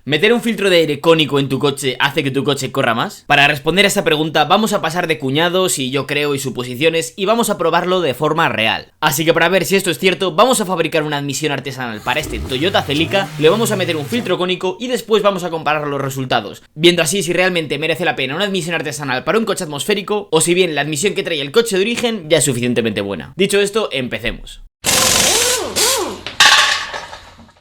¿Meter un filtro de aire cónico en tu coche hace que tu coche corra más? Para responder a esta pregunta vamos a pasar de cuñados y yo creo y suposiciones y vamos a probarlo de forma real. Así que para ver si esto es cierto, vamos a fabricar una admisión artesanal para este Toyota Celica, le vamos a meter un filtro cónico y después vamos a comparar los resultados, viendo así si realmente merece la pena una admisión artesanal para un coche atmosférico o si bien la admisión que trae el coche de origen ya es suficientemente buena. Dicho esto, empecemos.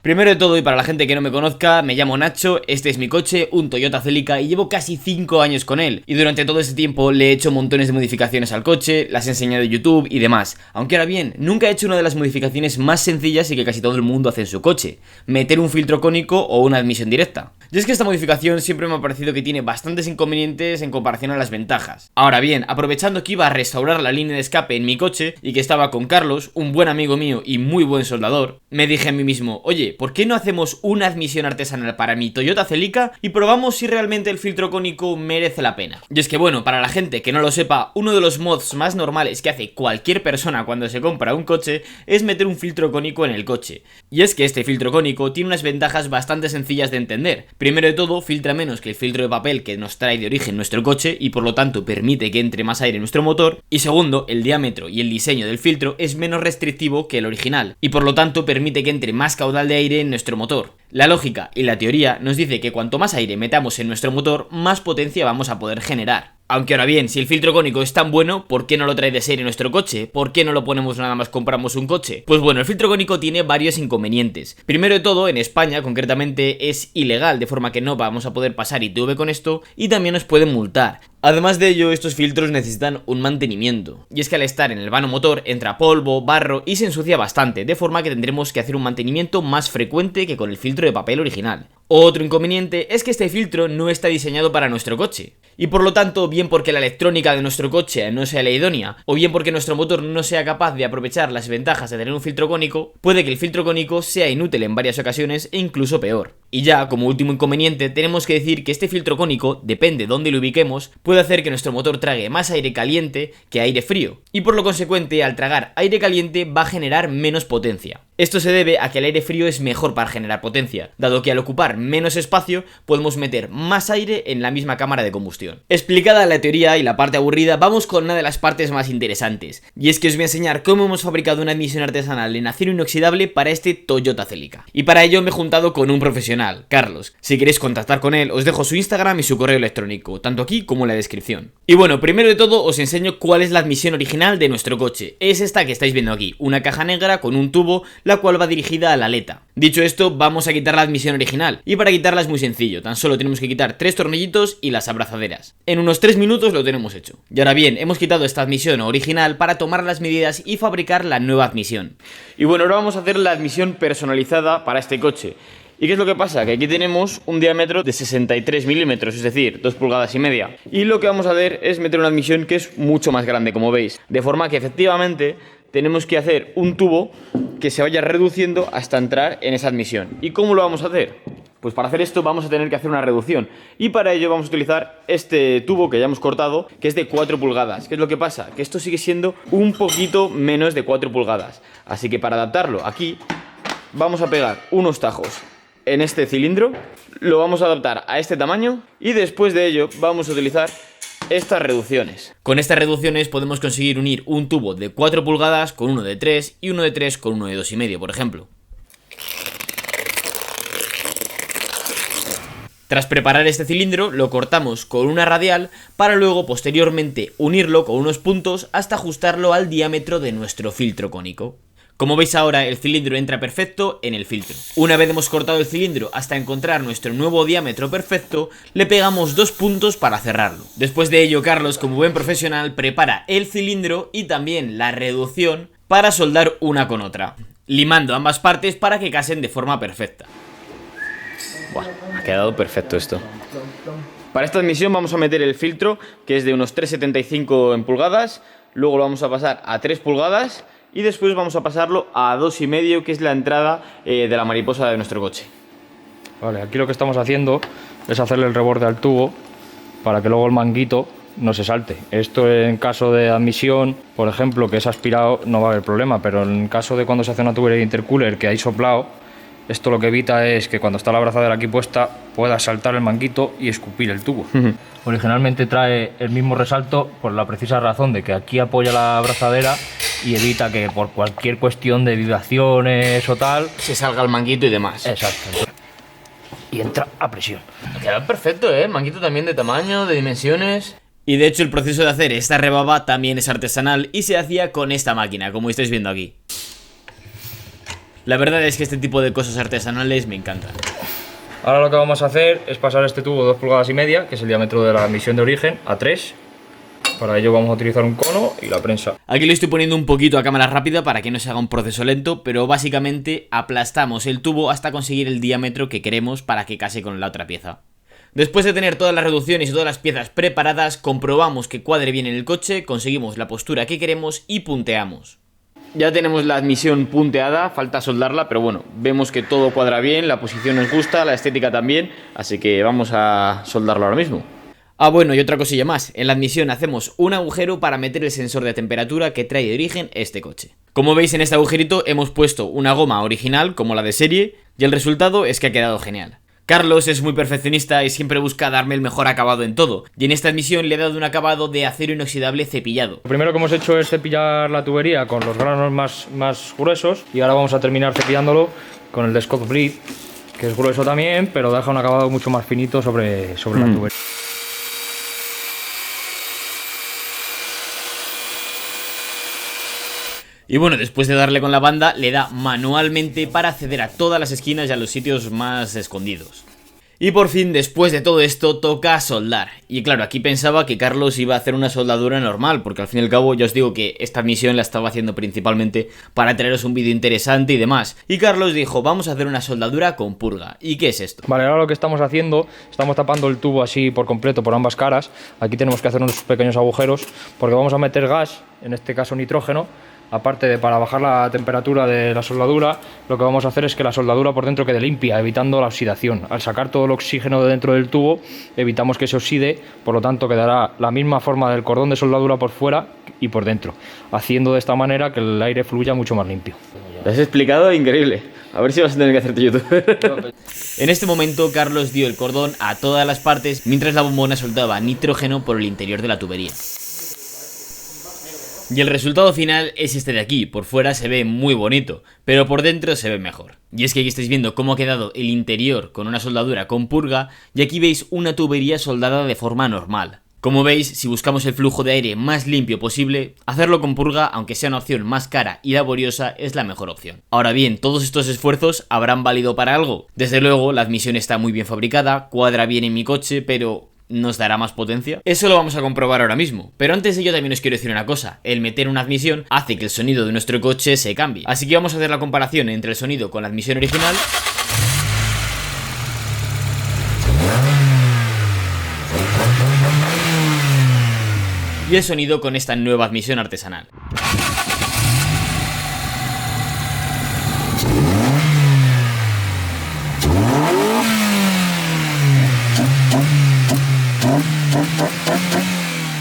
Primero de todo, y para la gente que no me conozca, me llamo Nacho, este es mi coche, un Toyota Celica, y llevo casi 5 años con él. Y durante todo ese tiempo le he hecho montones de modificaciones al coche, las he enseñado en YouTube y demás. Aunque ahora bien, nunca he hecho una de las modificaciones más sencillas y que casi todo el mundo hace en su coche: meter un filtro cónico o una admisión directa. Y es que esta modificación siempre me ha parecido que tiene bastantes inconvenientes en comparación a las ventajas. Ahora bien, aprovechando que iba a restaurar la línea de escape en mi coche y que estaba con Carlos, un buen amigo mío y muy buen soldador, me dije a mí mismo: oye, ¿por qué no hacemos una admisión artesanal para mi Toyota Celica y probamos si realmente el filtro cónico merece la pena? Y es que bueno, para la gente que no lo sepa, uno de los mods más normales que hace cualquier persona cuando se compra un coche es meter un filtro cónico en el coche. Y es que este filtro cónico tiene unas ventajas bastante sencillas de entender. Primero de todo, filtra menos que el filtro de papel que nos trae de origen nuestro coche y por lo tanto permite que entre más aire en nuestro motor. Y segundo, el diámetro y el diseño del filtro es menos restrictivo que el original y por lo tanto permite que entre más caudal de aire en nuestro motor. La lógica y la teoría nos dice que cuanto más aire metamos en nuestro motor, más potencia vamos a poder generar. Aunque ahora bien, si el filtro cónico es tan bueno, ¿por qué no lo trae de serie nuestro coche? ¿Por qué no lo ponemos nada más compramos un coche? Pues bueno, el filtro cónico tiene varios inconvenientes. Primero de todo, en España concretamente es ilegal, de forma que no vamos a poder pasar ITV con esto y también nos pueden multar. Además de ello, estos filtros necesitan un mantenimiento, y es que al estar en el vano motor entra polvo, barro y se ensucia bastante, de forma que tendremos que hacer un mantenimiento más frecuente que con el filtro de papel original. Otro inconveniente es que este filtro no está diseñado para nuestro coche, y por lo tanto, bien porque la electrónica de nuestro coche no sea la idónea, o bien porque nuestro motor no sea capaz de aprovechar las ventajas de tener un filtro cónico, puede que el filtro cónico sea inútil en varias ocasiones e incluso peor. Y ya, como último inconveniente, tenemos que decir que este filtro cónico, depende de dónde lo ubiquemos, puede hacer que nuestro motor trague más aire caliente que aire frío, y por lo consecuente, al tragar aire caliente va a generar menos potencia. Esto se debe a que el aire frío es mejor para generar potencia, dado que al ocupar menos espacio podemos meter más aire en la misma cámara de combustión. Explicada la teoría y la parte aburrida, vamos con una de las partes más interesantes, y es que os voy a enseñar cómo hemos fabricado una admisión artesanal en acero inoxidable para este Toyota Celica. Y para ello me he juntado con un profesional, Carlos. Si queréis contactar con él, os dejo su Instagram y su correo electrónico, tanto aquí como en la descripción. Y bueno, primero de todo os enseño cuál es la admisión original de nuestro coche. Es esta que estáis viendo aquí, una caja negra con un tubo, la cual va dirigida a la aleta. Dicho esto, vamos a quitar la admisión original, y para quitarla es muy sencillo, tan solo tenemos que quitar 3 tornillitos y las abrazaderas. En unos 3 minutos lo tenemos hecho. Y ahora bien, hemos quitado esta admisión original para tomar las medidas y fabricar la nueva admisión. Y bueno, ahora vamos a hacer la admisión personalizada para este coche. ¿Y qué es lo que pasa? Que aquí tenemos un diámetro de 63 milímetros, es decir, 2,5 pulgadas. Y lo que vamos a hacer es meter una admisión que es mucho más grande, como veis. De forma que efectivamente tenemos que hacer un tubo que se vaya reduciendo hasta entrar en esa admisión. ¿Y cómo lo vamos a hacer? Pues para hacer esto vamos a tener que hacer una reducción, y para ello vamos a utilizar este tubo que ya hemos cortado, que es de 4 pulgadas. ¿Qué es lo que pasa? Que esto sigue siendo un poquito menos de 4 pulgadas. Así que para adaptarlo aquí vamos a pegar unos tajos en este cilindro, lo vamos a adaptar a este tamaño y después de ello vamos a utilizar estas reducciones. Con estas reducciones podemos conseguir unir un tubo de 4 pulgadas con uno de 3 y uno de 3 con uno de 2,5, por ejemplo. Tras preparar este cilindro, lo cortamos con una radial para luego posteriormente unirlo con unos puntos hasta ajustarlo al diámetro de nuestro filtro cónico. Como veis ahora, el cilindro entra perfecto en el filtro. Una vez hemos cortado el cilindro hasta encontrar nuestro nuevo diámetro perfecto, le pegamos 2 puntos para cerrarlo. Después de ello, Carlos, como buen profesional, prepara el cilindro y también la reducción para soldar una con otra, limando ambas partes para que casen de forma perfecta. Buah, ha quedado perfecto esto. Para esta admisión vamos a meter el filtro, que es de unos 3,75 en pulgadas, luego lo vamos a pasar a 3 pulgadas y después vamos a pasarlo a 2,5, que es la entrada de la mariposa de nuestro coche. Vale, aquí lo que estamos haciendo es hacerle el reborde al tubo para que luego el manguito no se salte. Esto en caso de admisión, por ejemplo, que es aspirado, no va a haber problema, pero en caso de cuando se hace una tubería de intercooler que hay soplado, Esto lo que evita es que cuando está la abrazadera aquí puesta pueda saltar el manguito y escupir el tubo. Originalmente trae el mismo resalto por la precisa razón de que aquí apoya la abrazadera y evita que por cualquier cuestión de vibraciones o tal se salga el manguito y demás. Exacto. Y entra a presión. Queda perfecto, manguito también de tamaño, de dimensiones. Y de hecho el proceso de hacer esta rebaba también es artesanal y se hacía con esta máquina, como estáis viendo aquí. La verdad es que este tipo de cosas artesanales me encantan. Ahora lo que vamos a hacer es pasar este tubo de 2,5 pulgadas, que es el diámetro de la admisión de origen, a 3. Para ello vamos a utilizar un cono y la prensa. Aquí lo estoy poniendo un poquito a cámara rápida para que no se haga un proceso lento, pero básicamente aplastamos el tubo hasta conseguir el diámetro que queremos para que case con la otra pieza. Después de tener todas las reducciones y todas las piezas preparadas, comprobamos que cuadre bien en el coche, conseguimos la postura que queremos y punteamos. Ya tenemos la admisión punteada, falta soldarla, pero bueno, vemos que todo cuadra bien, la posición nos gusta, la estética también, así que vamos a soldarlo ahora mismo. Ah, bueno, y otra cosilla más, en la admisión hacemos un agujero para meter el sensor de temperatura que trae de origen este coche. Como veis, en este agujerito hemos puesto una goma original, como la de serie, y el resultado es que ha quedado genial. Carlos es muy perfeccionista y siempre busca darme el mejor acabado en todo, y en esta admisión le he dado un acabado de acero inoxidable cepillado. Lo primero que hemos hecho es cepillar la tubería con los granos más gruesos, y ahora vamos a terminar cepillándolo con el de Scott Bleed, que es grueso también, pero deja un acabado mucho más finito sobre la tubería. Y bueno, después de darle con la banda, le da manualmente para acceder a todas las esquinas y a los sitios más escondidos. Y por fin, después de todo esto, toca soldar. Y claro, aquí pensaba que Carlos iba a hacer una soldadura normal, porque al fin y al cabo ya os digo que esta misión la estaba haciendo principalmente para traeros un vídeo interesante y demás. Y Carlos dijo, vamos a hacer una soldadura con purga. ¿Y qué es esto? Vale, ahora lo que estamos haciendo, estamos tapando el tubo así por completo por ambas caras. Aquí tenemos que hacer unos pequeños agujeros, porque vamos a meter gas, en este caso nitrógeno. Aparte de para bajar la temperatura de la soldadura, lo que vamos a hacer es que la soldadura por dentro quede limpia, evitando la oxidación. Al sacar todo el oxígeno de dentro del tubo, evitamos que se oxide, por lo tanto quedará la misma forma del cordón de soldadura por fuera y por dentro, haciendo de esta manera que el aire fluya mucho más limpio. Lo has explicado increíble. A ver si vas a tener que hacerte YouTube. En este momento, Carlos dio el cordón a todas las partes, mientras la bombona soltaba nitrógeno por el interior de la tubería. Y el resultado final es este de aquí. Por fuera se ve muy bonito, pero por dentro se ve mejor. Y es que aquí estáis viendo cómo ha quedado el interior con una soldadura con purga, y aquí veis una tubería soldada de forma normal. Como veis, si buscamos el flujo de aire más limpio posible, hacerlo con purga, aunque sea una opción más cara y laboriosa, es la mejor opción. Ahora bien, ¿todos estos esfuerzos habrán valido para algo? Desde luego, la admisión está muy bien fabricada, cuadra bien en mi coche, pero ¿nos dará más potencia? Eso lo vamos a comprobar ahora mismo. Pero antes de ello también os quiero decir una cosa. El meter una admisión hace que el sonido de nuestro coche se cambie. Así que vamos a hacer la comparación entre el sonido con la admisión original y el sonido con esta nueva admisión artesanal.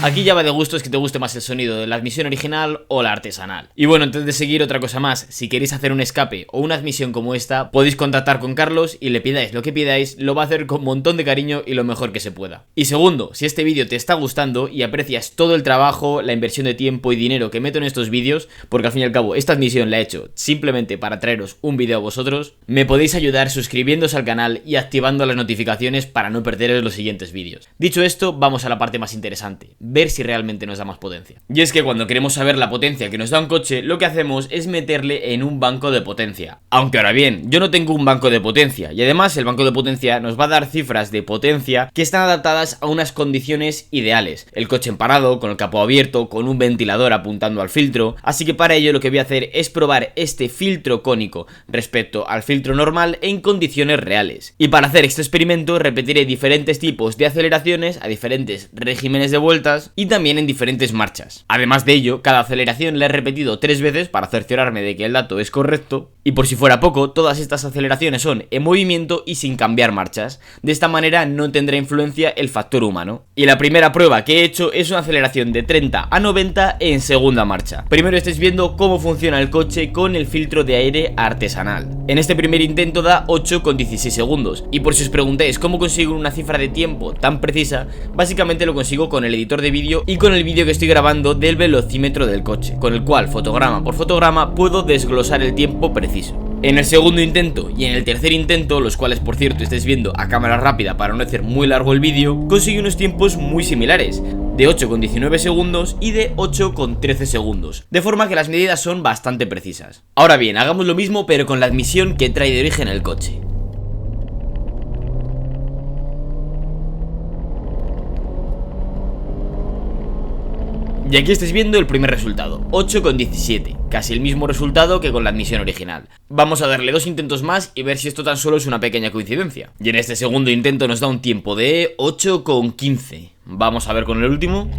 Aquí ya va de gustos que te guste más el sonido de la admisión original o la artesanal. Y bueno, antes de seguir, otra cosa más. Si queréis hacer un escape o una admisión como esta, podéis contactar con Carlos y le pidáis lo que pidáis, lo va a hacer con un montón de cariño y lo mejor que se pueda. Y segundo, si este vídeo te está gustando y aprecias todo el trabajo, la inversión de tiempo y dinero que meto en estos vídeos, porque al fin y al cabo esta admisión la he hecho simplemente para traeros un vídeo a vosotros, me podéis ayudar suscribiéndose al canal y activando las notificaciones para no perderos los siguientes vídeos. Dicho esto, vamos a la parte más interesante. Ver si realmente nos da más potencia. Y es que cuando queremos saber la potencia que nos da un coche, lo que hacemos es meterle en un banco de potencia. Aunque ahora bien, yo no tengo un banco de potencia, y además el banco de potencia nos va a dar cifras de potencia que están adaptadas a unas condiciones ideales. El coche en parado, con el capó abierto, con un ventilador apuntando al filtro. Así que para ello lo que voy a hacer es probar este filtro cónico respecto al filtro normal en condiciones reales. Y para hacer este experimento repetiré diferentes tipos de aceleraciones a diferentes regímenes de vueltas vueltas y también en diferentes marchas. Además de ello, cada aceleración la he repetido 3 veces para cerciorarme de que el dato es correcto, y por si fuera poco, todas estas aceleraciones son en movimiento y sin cambiar marchas. De esta manera no tendrá influencia el factor humano. Y la primera prueba que he hecho es una aceleración de 30 a 90 en segunda marcha. Primero estáis viendo cómo funciona el coche con el filtro de aire artesanal. En este primer intento da 8,16 segundos, y por si os preguntáis cómo consigo una cifra de tiempo tan precisa, básicamente lo consigo con el editor de vídeo y con el vídeo que estoy grabando del velocímetro del coche, con el cual fotograma por fotograma puedo desglosar el tiempo preciso. En el segundo intento y en el tercer intento, los cuales por cierto estáis viendo a cámara rápida para no hacer muy largo el vídeo, conseguí unos tiempos muy similares, de 8,19 segundos y de 8,13 segundos, de forma que las medidas son bastante precisas. Ahora bien, hagamos lo mismo pero con la admisión que trae de origen el coche. Y aquí estáis viendo el primer resultado, 8,17, casi el mismo resultado que con la admisión original. Vamos a darle 2 intentos más y ver si esto tan solo es una pequeña coincidencia. Y en este segundo intento nos da un tiempo de 8,15. Vamos a ver con el último.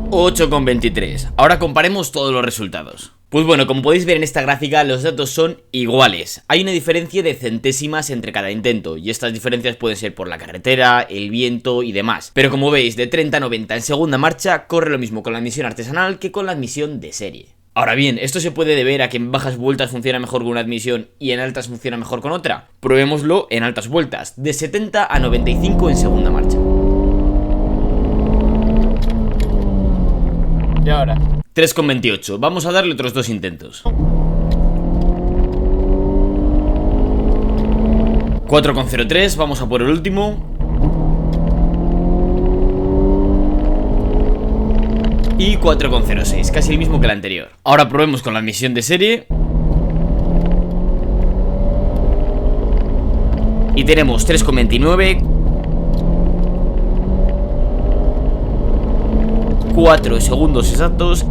8,23. Ahora comparemos todos los resultados. Pues bueno, como podéis ver en esta gráfica, los datos son iguales. Hay una diferencia de centésimas entre cada intento, y estas diferencias pueden ser por la carretera, el viento y demás. Pero como veis, de 30 a 90 en segunda marcha, corre lo mismo con la admisión artesanal que con la admisión de serie. Ahora bien, ¿esto se puede deber a que en bajas vueltas funciona mejor con una admisión y en altas funciona mejor con otra? Probémoslo en altas vueltas, de 70 a 95 en segunda marcha. Y ahora 3,28, vamos a darle otros 2 intentos. 4,03, vamos a por el último. Y 4,06, casi el mismo que el anterior. Ahora probemos con la admisión de serie. Y tenemos 3,29. 4 segundos exactos.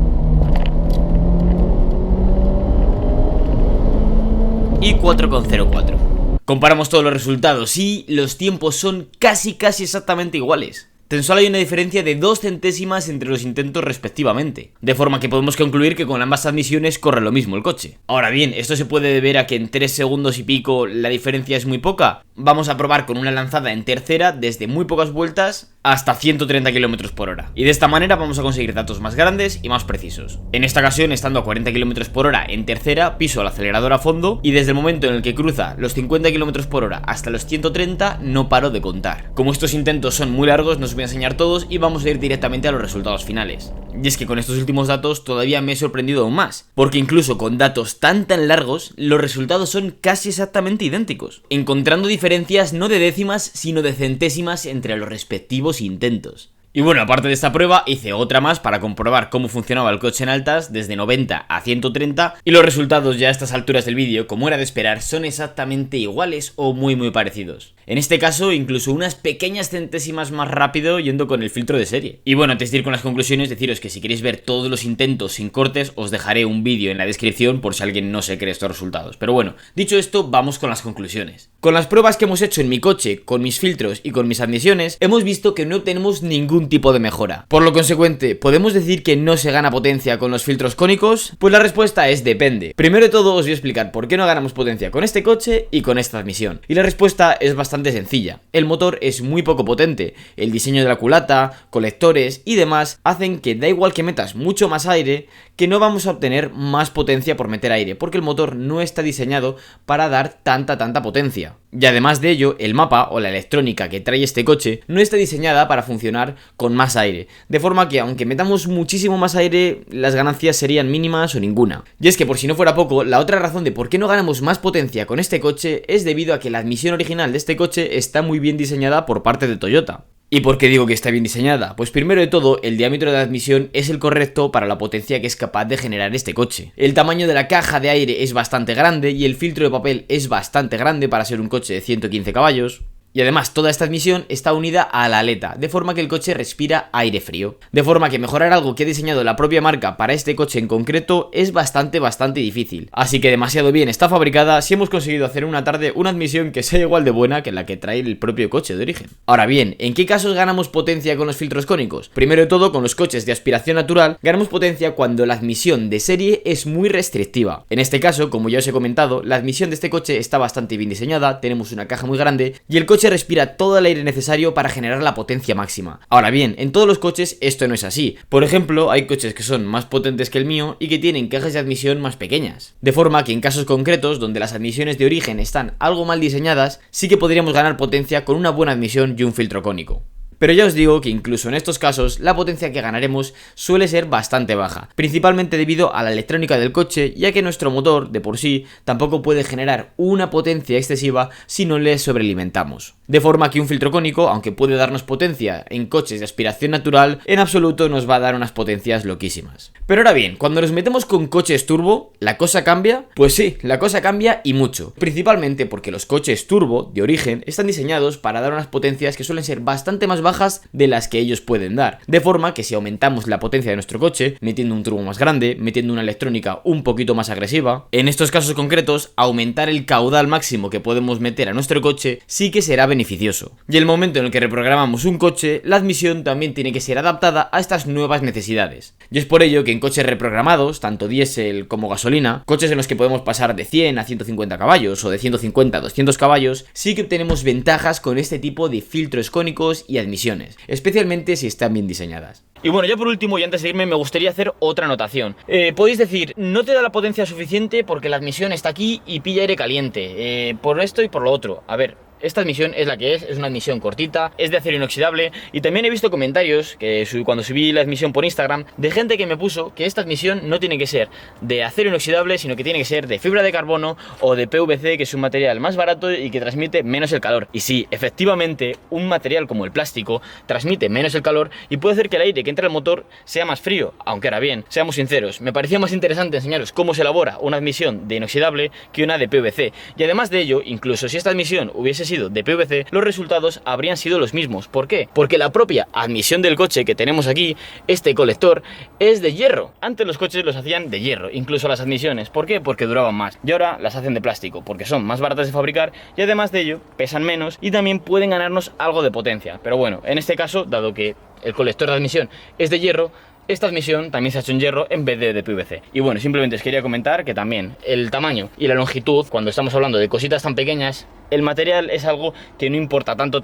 Y 4,04. Comparamos todos los resultados y los tiempos son casi exactamente iguales. Tan solo hay una diferencia de 2 centésimas entre los intentos respectivamente, de forma que podemos concluir que con ambas admisiones corre lo mismo el coche. Ahora bien, ¿esto se puede deber a que en 3 segundos y pico la diferencia es muy poca? Vamos a probar con una lanzada en tercera desde muy pocas vueltas hasta 130 km por hora, y de esta manera vamos a conseguir datos más grandes y más precisos. En esta ocasión, estando a 40 km por hora en tercera, piso el acelerador a fondo y desde el momento en el que cruza los 50 km por hora hasta los 130 no paro de contar. Como estos intentos son muy largos, no os voy a enseñar todos y vamos a ir directamente a los resultados finales. Y es que con estos últimos datos todavía me he sorprendido aún más, porque incluso con datos tan largos, los resultados son casi exactamente idénticos, encontrando diferencias no de décimas sino de centésimas entre los respectivos intentos. Y bueno, aparte de esta prueba, hice otra más para comprobar cómo funcionaba el coche en altas desde 90 a 130 y los resultados ya a estas alturas del vídeo, como era de esperar, son exactamente iguales o muy parecidos. En este caso, incluso unas pequeñas centésimas más rápido yendo con el filtro de serie. Y bueno, antes de ir con las conclusiones, deciros que si queréis ver todos los intentos sin cortes, os dejaré un vídeo en la descripción por si alguien no se cree estos resultados. Pero bueno, dicho esto, vamos con las conclusiones. Con las pruebas que hemos hecho en mi coche, con mis filtros y con mis admisiones, hemos visto que no obtenemos ningún tipo de mejora. Por lo consecuente, ¿podemos decir que no se gana potencia con los filtros cónicos? Pues la respuesta es depende. Primero de todo os voy a explicar por qué no ganamos potencia con este coche y con esta admisión. Y la respuesta es bastante sencilla. El motor es muy poco potente. El diseño de la culata, colectores y demás hacen que da igual que metas mucho más aire, que no vamos a obtener más potencia por meter aire, porque el motor no está diseñado para dar tanta potencia. Y además de ello, el mapa o la electrónica que trae este coche no está diseñada para funcionar con más aire, de forma que aunque metamos muchísimo más aire, las ganancias serían mínimas o ninguna. Y es que por si no fuera poco, la otra razón de por qué no ganamos más potencia con este coche es debido a que la admisión original de este coche está muy bien diseñada por parte de Toyota. ¿Y por qué digo que está bien diseñada? Pues primero de todo, el diámetro de la admisión es el correcto para la potencia que es capaz de generar este coche. El tamaño de la caja de aire es bastante grande y el filtro de papel es bastante grande para ser un coche de 115 caballos. Y además toda esta admisión está unida a la aleta, de forma que el coche respira aire frío. De forma que mejorar algo que ha diseñado la propia marca para este coche en concreto es bastante difícil. Así que demasiado bien está fabricada si hemos conseguido hacer en una tarde una admisión que sea igual de buena que la que trae el propio coche de origen. Ahora bien, ¿en qué casos ganamos potencia con los filtros cónicos? Primero de todo, con los coches de aspiración natural ganamos potencia cuando la admisión de serie es muy restrictiva. En este caso, como ya os he comentado, la admisión de este coche está bastante bien diseñada, tenemos una caja muy grande y el coche respira todo el aire necesario para generar la potencia máxima. Ahora bien, en todos los coches esto no es así. Por ejemplo, hay coches que son más potentes que el mío y que tienen cajas de admisión más pequeñas. De forma que en casos concretos, donde las admisiones de origen están algo mal diseñadas, sí que podríamos ganar potencia con una buena admisión y un filtro cónico. Pero ya os digo que incluso en estos casos la potencia que ganaremos suele ser bastante baja, principalmente debido a la electrónica del coche, ya que nuestro motor de por sí tampoco puede generar una potencia excesiva si no le sobrealimentamos. De forma que un filtro cónico, aunque puede darnos potencia en coches de aspiración natural, en absoluto nos va a dar unas potencias loquísimas. Pero ahora bien, cuando nos metemos con coches turbo, ¿la cosa cambia? Pues sí, la cosa cambia y mucho, principalmente porque los coches turbo de origen están diseñados para dar unas potencias que suelen ser bastante más bajas de las que ellos pueden dar, de forma que si aumentamos la potencia de nuestro coche, metiendo un turbo más grande, metiendo una electrónica un poquito más agresiva, en estos casos concretos, aumentar el caudal máximo que podemos meter a nuestro coche sí que será beneficioso. Y el momento en el que reprogramamos un coche, la admisión también tiene que ser adaptada a estas nuevas necesidades. Y es por ello que en coches reprogramados, tanto diésel como gasolina, coches en los que podemos pasar de 100 a 150 caballos o de 150 a 200 caballos, sí que obtenemos ventajas con este tipo de filtros cónicos y admisiones, especialmente si están bien diseñadas. Y bueno, ya por último y antes de irme me gustaría hacer otra anotación. Podéis decir, no te da la potencia suficiente porque la admisión está aquí y pilla aire caliente, por esto y por lo otro. A ver, esta admisión es la que es una admisión cortita, es de acero inoxidable y también he visto comentarios que cuando subí la admisión por Instagram de gente que me puso que esta admisión no tiene que ser de acero inoxidable, sino que tiene que ser de fibra de carbono o de PVC, que es un material más barato y que transmite menos el calor. Y sí, efectivamente, un material como el plástico transmite menos el calor y puede hacer que el aire que entra al motor sea más frío, aunque ahora bien, seamos sinceros, me parecía más interesante enseñaros cómo se elabora una admisión de inoxidable que una de PVC. Y además de ello, incluso si esta admisión hubiese sido de PVC, los resultados habrían sido los mismos. ¿Por qué? Porque la propia admisión del coche que tenemos aquí, este colector, es de hierro. Antes los coches los hacían de hierro, incluso las admisiones. ¿Por qué? Porque duraban más. Y ahora las hacen de plástico, porque son más baratas de fabricar y además de ello pesan menos y también pueden ganarnos algo de potencia. Pero bueno, en este caso, dado que el colector de admisión es de hierro, esta admisión también se ha hecho en hierro en vez de PVC. Y bueno, simplemente os quería comentar que también el tamaño y la longitud, cuando estamos hablando de cositas tan pequeñas, el material es algo que no importa tanto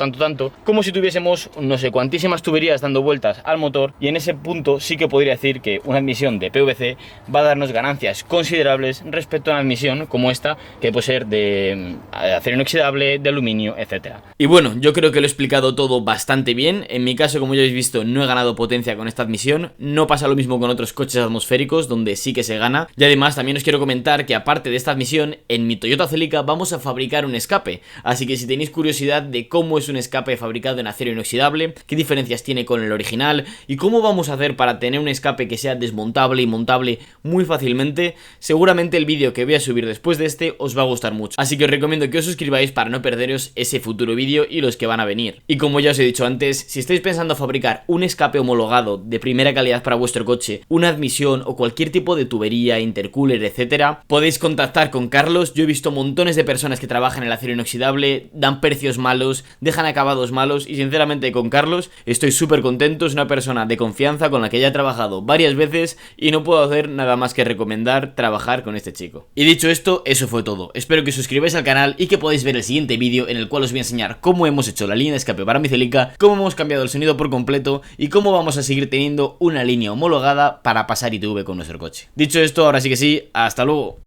como si tuviésemos no sé cuantísimas tuberías dando vueltas al motor, y en ese punto sí que podría decir que una admisión de PVC va a darnos ganancias considerables respecto a una admisión como esta, que puede ser de acero inoxidable, de aluminio, etcétera. Y bueno, yo creo que lo he explicado todo bastante bien. En mi caso, como ya habéis visto, no he ganado potencia con esta admisión. No pasa lo mismo con otros coches atmosféricos, donde sí que se gana. Y además también os quiero comentar que aparte de esta admisión, en mi Toyota Celica vamos a fabricar un escape. Así que si tenéis curiosidad de cómo es un escape fabricado en acero inoxidable, qué diferencias tiene con el original y cómo vamos a hacer para tener un escape que sea desmontable y montable muy fácilmente, seguramente el vídeo que voy a subir después de este os va a gustar mucho. Así que os recomiendo que os suscribáis para no perderos ese futuro vídeo y los que van a venir. Y como ya os he dicho antes, si estáis pensando fabricar un escape homologado de primera calidad para vuestro coche, una admisión o cualquier tipo de tubería, intercooler, etcétera, podéis contactar con Carlos. Yo he visto montones de personas que trabajan en el acero inoxidable, dan precios malos, dejan acabados malos y sinceramente con Carlos estoy súper contento. Es una persona de confianza con la que ya he trabajado varias veces y no puedo hacer nada más que recomendar trabajar con este chico. Y dicho esto, eso fue todo. Espero que os suscribáis al canal y que podáis ver el siguiente vídeo en el cual os voy a enseñar cómo hemos hecho la línea de escape para mi Celica, cómo hemos cambiado el sonido por completo y cómo vamos a seguir teniendo una línea homologada para pasar ITV con nuestro coche. Dicho esto, ahora sí que sí, hasta luego.